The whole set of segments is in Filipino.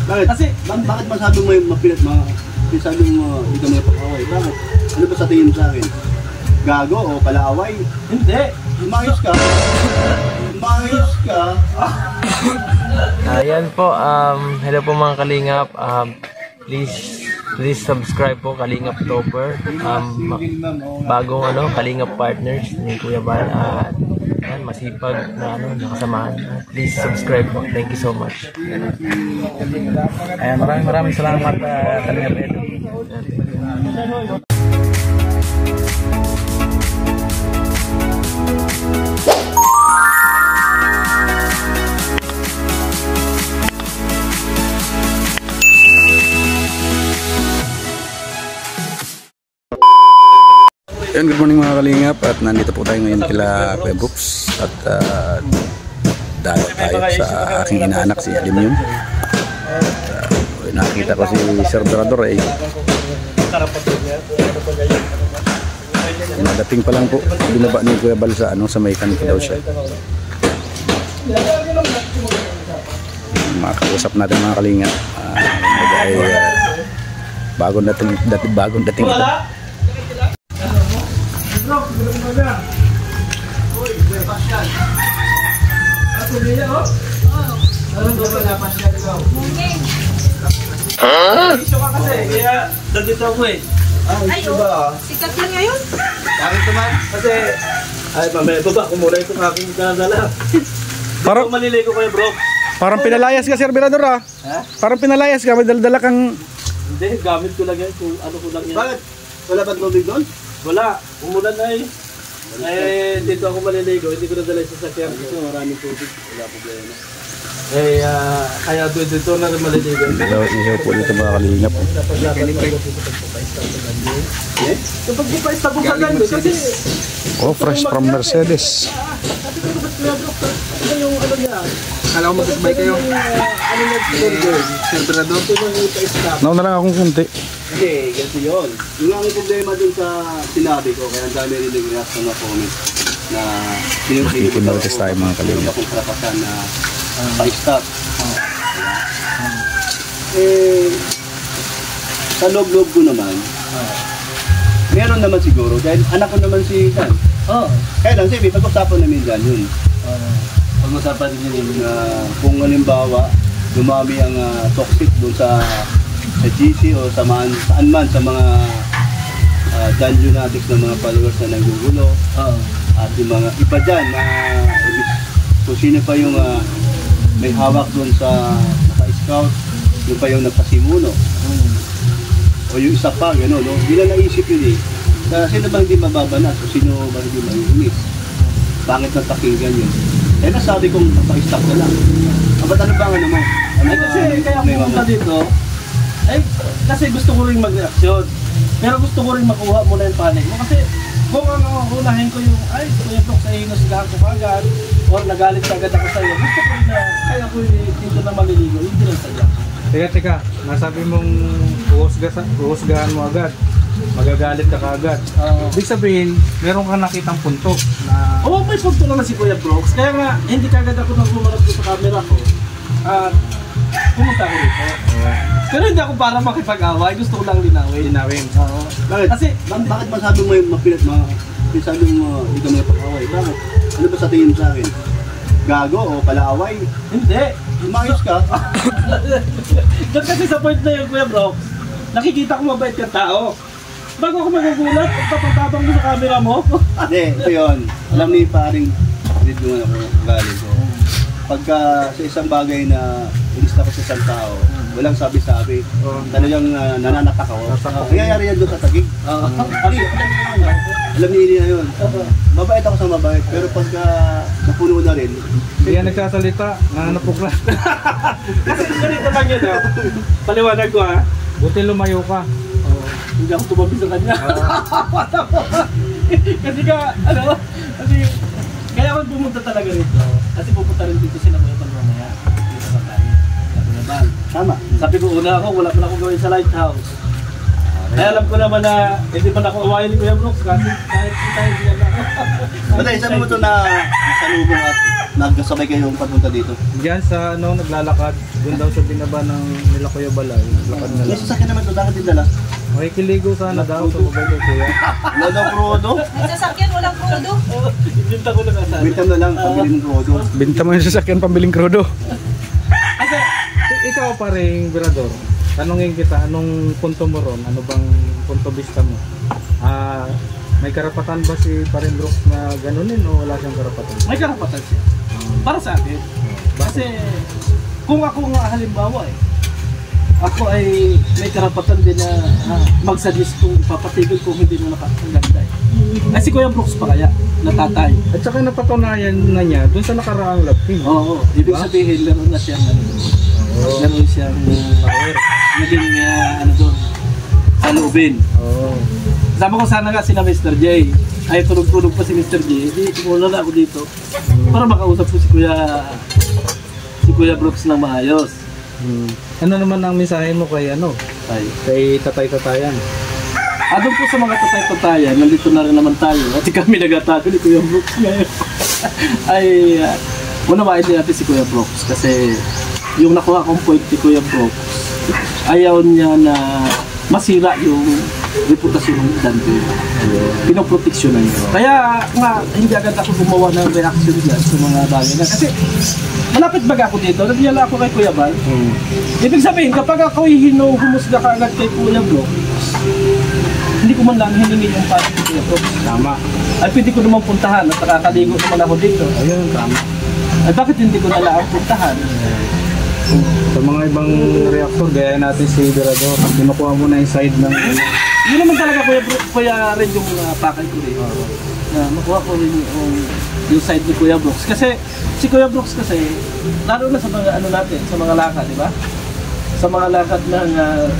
Bakit? Kasi, bakit masabi mo yung mapilit masabi mo ikaw may pag-away? Bakit? Ano ba sa tingin mo sa akin? Gago o palaaway? hindi. Umayos ka. Umayos ka. Ayan po, hello po mga kalingap. Please subscribe po Kalingap Topper. Bagong Kalingap partners ni Kuya Bal. Yan, masipag na nakasamahan. Please subscribe po. Thank you so much. Ayan, maraming salamat Kalingap Edo. Yan, good morning mga kalingap, at nandito po tayo ngayon kila Kuya Brooks at dalaw tayo sa aking inaanak si Alimyum. Nakita ko si Sir Dorador nadating pa lang po, binaba ni Kuya Bal sa sa may kanto daw siya. Makausap natin mga kalingap, bagong dating ito. Bro, gano'n. Uy, pasyal. Ako niya, oh? Oo. Ano ba na pasyal ikaw? Munging. Ha? Iso ka kasi, kaya nandito ako eh. Ay, sikat yan ngayon? Bakit naman? Kasi, ay, mamaya, baba ko muna itong aking dadala. Parang maliligo ko bro. Parang pinalayas ka, Sir Birador, ha? Parang pinalayas ka, may dala kang... Hindi, gamit ko lang yan, kung ano ko lang yan. Bakit? Wala ba tubig doon? Wala, umulan na eh. Dito ako maliligo, hindi ko nadala sa sakyan. Kasi maraming tubig, wala problema. Kaya dito na rin maliligo. Isaw po dito mga kalingap. Kapag di pa istabukan lang doon, kasi... Oh, fresh from Mercedes. Ito yung ano niya. Kala ko magkasabay kayo. Ano niya siguro, Semprador, ito yung ipa-stop. Nauna lang akong kunti. Hindi, ganito yun. Yung ang problema dun sa sinabi ko, kaya ang dami rin nag-react na comment na Ikinotis tayo mga kalingap. akong karapatan na pa-stop. Sa loob-loob ko naman, meron naman siguro, dahil anak ko naman si Kan. Kaya lang, sige, pag-usapan namin dyan yun. Pag-usapan din yun na kung halimbawa, dumami ang toxic dun sa GC o saan man sa mga dungeon addicts ng mga followers na nagugulo. At yung mga iba dyan na kung sino pa yung may hawak doon sa naka-scout, yung pa yung nagpasimuno. O yung isa pa, gano'n, no? Hindi na naisip yun eh. Sino ba hindi mababanas o sino ba hindi maiunis? Pangit na pakinggan yun. Nasabi kong pa-stop na lang. Ba't ano ba ano mo? Ay kasi kaya pumunta dito, kasi gusto ko rin mag-reaksyon. Pero gusto ko rin makuha muna yung panic mo. Kasi kung ang unahin ko yung, Kuya Brooks, hinusgahan ko agad, or nagalit agad ako sa'yo, gusto ko rin na, kaya ko dito na maliligo, hindi lang sadya. Teka, nasabi mong uhusgahan mo agad, magagalit ka kaagad. Ibig sabihin, meron kang nakitang punto na... Oo, may punto naman si Kuya Brooks. Kaya nga, hindi kagad ako nang pumarap sa camera ko. At pumunta ko dito. Pero hindi ako para makipag-away, gusto ko lang linawin. Bakit? Kasi, bakit masabi mo yung mapilit masabi mo ikaw may pag-away? Bakit? Ano ba sa tingin mo sa akin? Gago o palaaway? hindi. Umayos ka. Doon kasi sa point na yun, Kuya Brooks, nakikita ko mabait kang tao. Bago ako magugulat, papagtabang mo sa camera mo. Hindi, ito yun. Alam ni paring read mo ako galing ko. Pagka sa isang bagay na ilista ko sa isang tao, walang sabi-sabi. Talagang nananatak ako. Nangyayari yan doon sa tagig. Alam ni Ili na yun. Mabait ako sa mabait, pero pagka napuno na rin, Hindi yan nagsasalita, nananapok na. Kasi ganito lang yun, paliwanag ko ha. Buti lumayo ka. Hindi ako tumabi sa kanya. Kasi kaya ako pumunta talaga rito. Kasi pupunta rin dito sila Kuya Bal mamaya. Dito sa tayo. Kuya Bal. tama. Sabi ko una ako, wala pa na akong gawin sa lighthouse. Kaya alam ko naman na hindi pa na ako awayin ni Kuya Brooks kasi kahit tayo siya na ako. Basta isa mo ito na salubong at nagkasabay kayong papunta dito? Diyan sa ano, naglalakad. Doon daw sa binaba ng nila Kuya Balay. Naglakad na May lang. sasakyan naman doon, bakit din dala? Makikiligo sana daw sa mobile ko Kuya. Wala daw krodo? May sasakyan, walang krudo. Ibinta ko lang asal. Wait na lang, pabili ng krodo. Binta mo yung sasakyan pambiling krudo. Ikaw pa rin, Birador. Tanungin kita, anong punto mo ron? Ano bang punto vista mo? May karapatan ba si Parin Brooks na ganunin o wala siyang karapatan? May karapatan siya. Para sa akin. Kasi kung ako nga halimbawa ako ay may karapatan din na mag-suggest kung ipapatigil kung hindi mo nakakaganda Ay si Kuya Brooks pa kaya, natatay. At saka napatunayan na niya dun sa nakaraang love team. Oo, ibig sabihin meron na siyang meron siyang power. Naging doon, salubin. Oo. Sama ko sana nga si na Mr. J. Ay tulog-tulog pa si Mr. J. Hindi, tumula na ako dito. Para makausap ko si Kuya Brooks ng maayos. Ano naman ang mensahe mo kay kay Tatay-Tatayan? Doon po sa mga tatay-tatayan, nandito na rin naman tayo. At kami nagatago ni Kuya Brooks ngayon. Ay, unawain din natin si Kuya Brooks. Kasi yung nakuha kong point ni Kuya Brooks, ayaw niya na masira yung reputasyon ng Dante. Pinoproteksyonan niya. Kaya nga, hindi agad ako gumawa ng reaction dyan sa mga bagay na. Kasi malapit baga ako dito, nagdiyala ako kay Kuya Bal. Ibig sabihin, kapag ako'y humusga ka agad kay Kuya Brooks, hindi ko man lang hiningi yung paano kay Kuya Brooks. Tama. Ay pwede ko naman puntahan at nakakaligo naman ako dito. Ayun, tama. Ay bakit hindi ko na lang puntahan? Sa mga ibang reactor, gaya natin si Birador, kinukuha mo na yung side ng Yun naman talaga Kuya rin yung pakay ko rin. Na makuha ko rin yung side ni Kuya Brooks. Kasi si Kuya Brooks kasi, lalo na sa mga natin, sa mga lakad, di ba? Sa mga lakad ng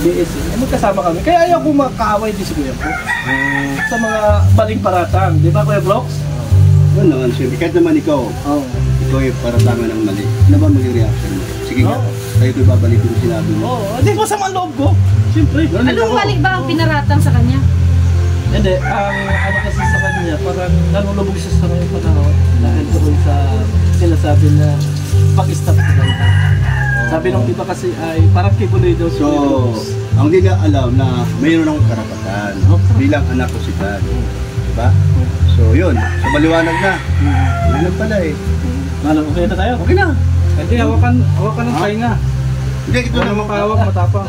BSC, magkasama kami. Kaya ayaw kong makaaway din si Kuya Brooks. Sa mga maling paratang, di ba Kuya Brooks? Ano naman, siyempre, kahit naman ikaw, ikaw yung paratangan ng mali. Ano ba maging reaction mo? Sige nga, tayo ito babalik yung sinabi mo. Hindi ko sa loob ko. Siyempre. Anong mali ba ang pinaratang sa kanya? Hindi, ang ano kasi sa kanya, parang nanulubog siya sa ngayong panahon dahil doon sa sinasabi na pag-stop sa kanya. Sabi nung iba kasi ay parang kibuloy daw siya. So, ang hindi niya alam na mayroon akong karapatan bilang anak ko si Dad. Diba? So, yun. So, maliwanag na. Yun lang pala eh. Malam, okay na tayo? Okay na. Hindi, hawakan ng pahinga. Hindi, ito Huwag na na makahawak, matapang.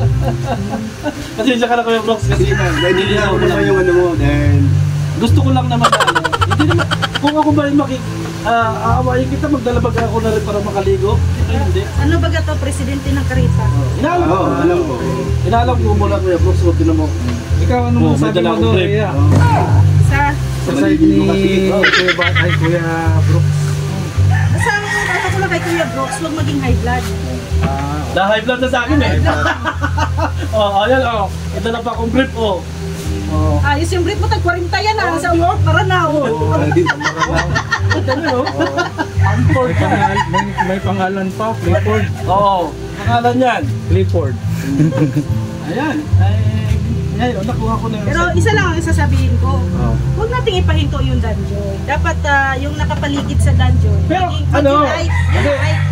Pasensya ka na Kuya Brooks kasi Dahil hindi na ako naman yung ano mo. Dahil gusto ko lang naman na hindi naman, kung ako ba aawayin kita, magdalabag ako na rin para makaligo. Hindi. Ano ba to, presidente ng Karita? Inaalam ko. alam ko. Inaalam ko mula Kuya Brooks, huwag din mo. Ikaw, ano mo may sabi dala mo akong doon, trip. Rhea? Sa Sa side ni Kuya Brooks. Basta ang ko lang kay Kuya Brooks, huwag maging high blood. Na-high blood na sa akin eh. Ayan ito na pa akong brief Ayos yung brief mo, tag-40 yan sa Maranao. May pangalan pa, Clifford. Oo, pangalan yan. Clifford. Ayan, ngayon nakuha ko na yung Pero isa lang ang sasabihin ko, Oh. huwag nating ipahinto yung dungeon. Dapat yung nakapaligid sa dungeon. Pero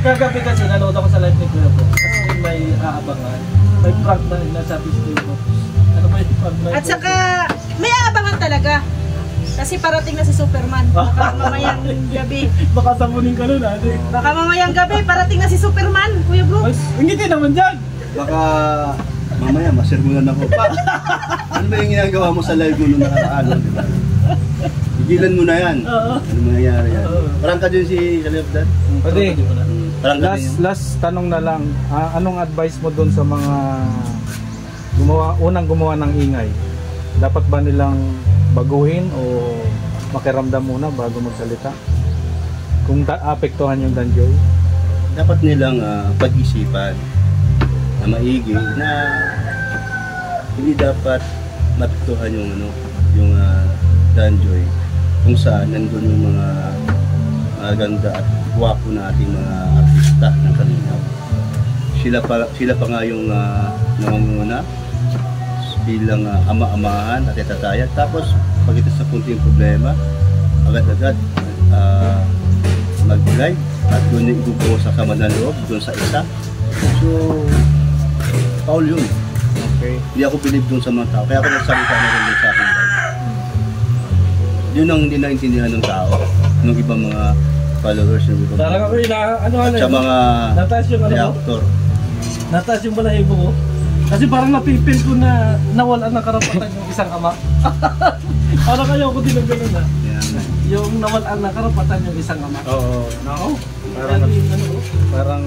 kagabi kasi nanood ako sa live ni Kuya Brooks. Kasi may aabangan. May prank na nasabi si Kuya Brooks. Ano ba yung prank na At saka, may aabangan talaga. Kasi parating na si Superman. Baka mamayang gabi. Baka sabunin ka nun ate. Baka mamayang gabi, parating na si Superman, Kuya Brooks. Hindi naman dyan. Baka mamaya masermonan ako pa. Ano ba yung ginagawa mo sa live mo nung nakaraan? Diba? Higilan mo na yan. Ano mangyayari yan? Parang ka dyan si Kalif Dad? Pwede. Parang ka din yan. Last tanong na lang, anong advice mo doon sa mga unang gumawa ng ingay? Dapat ba nilang baguhin o makiramdam muna bago magsalita? Kung apektuhan yung Danjoy? Dapat nilang pag-isipan na maigi na hindi dapat matutuhan yung Danjoy kung saan nandun yung mga ganda at guwapo nating mga artista ng Kalingap. Sila pa nga yung nangunguna bilang ama-amahan at itatayan. Tapos pag ito sa kunting problema, agad-agad mag-live at doon yung igubuo sa kamad ng loob, doon sa isa. So, Paul yun. Okay. Hindi ako believe doon sa mga tao. Kaya ako nagsalita na rin doon sa akin. Yun ang hindi naintindihan ng tao. Nung ibang mga followers. Yung ibang Parang ako yung at sa mga nataas yung reactor. Nataas yung balahibo ko. Kasi parang napipil ko na nawalan ng karapatan yung isang ama. Parang kayo ko din ang ganun na. Yan. Yung nawalan ng karapatan yung isang ama. Oo. No? Parang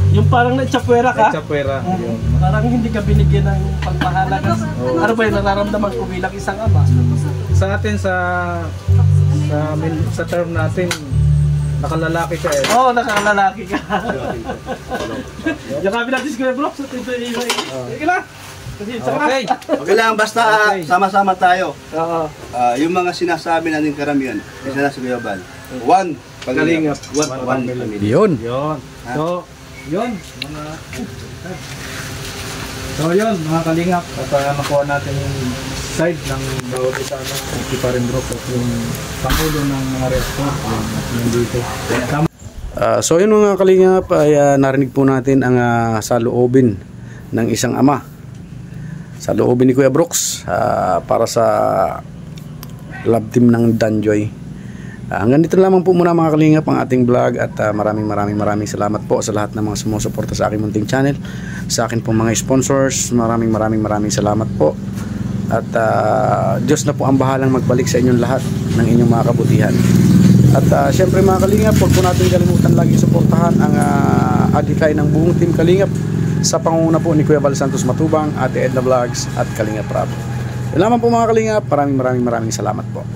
Yung parang na-chapwera ka. Chapwera. Yun. Parang hindi ka binigyan ng pagmahalaga. Ano ba yung nararamdaman ko bilang isang ama? Sa atin sa term natin, nakalalaki ka eh. Oo, nakalalaki ka. Yung kami natin si Kuya Bro, sa tito yung sige lang. Okay. Okay lang, basta sama-sama tayo. Oo. Yung mga sinasabi natin karamihan, isa na sa Guyabal. One Kalingap. One family. Yun. Yun. So yun mga kalingap, at nakuha natin yung side ng bawat isa si Parindrox at yung pangulo ng mga reactor yung dito. So yun mga kalingap, ay narinig po natin ang saloobin ng isang ama. Saloobin ni Kuya Brooks para sa love team ng Danjoy. Hanggang dito lamang po muna mga kalingap ang ating vlog, at maraming salamat po sa lahat ng mga sumusuporta sa aking munting channel, sa akin pong mga sponsors. Maraming salamat po, at Diyos na po ang bahalang magbalik sa inyong lahat ng inyong mga kabutihan. At syempre mga kalingap, huwag po natin kalimutan lagi suportahan ang adhikay ng buong team Kalingap sa pangunguna po ni Kuya Val Santos Matubang, Ate Edna Vlogs at Kalingap Rap. Yun lamang po mga kalingap, maraming salamat po.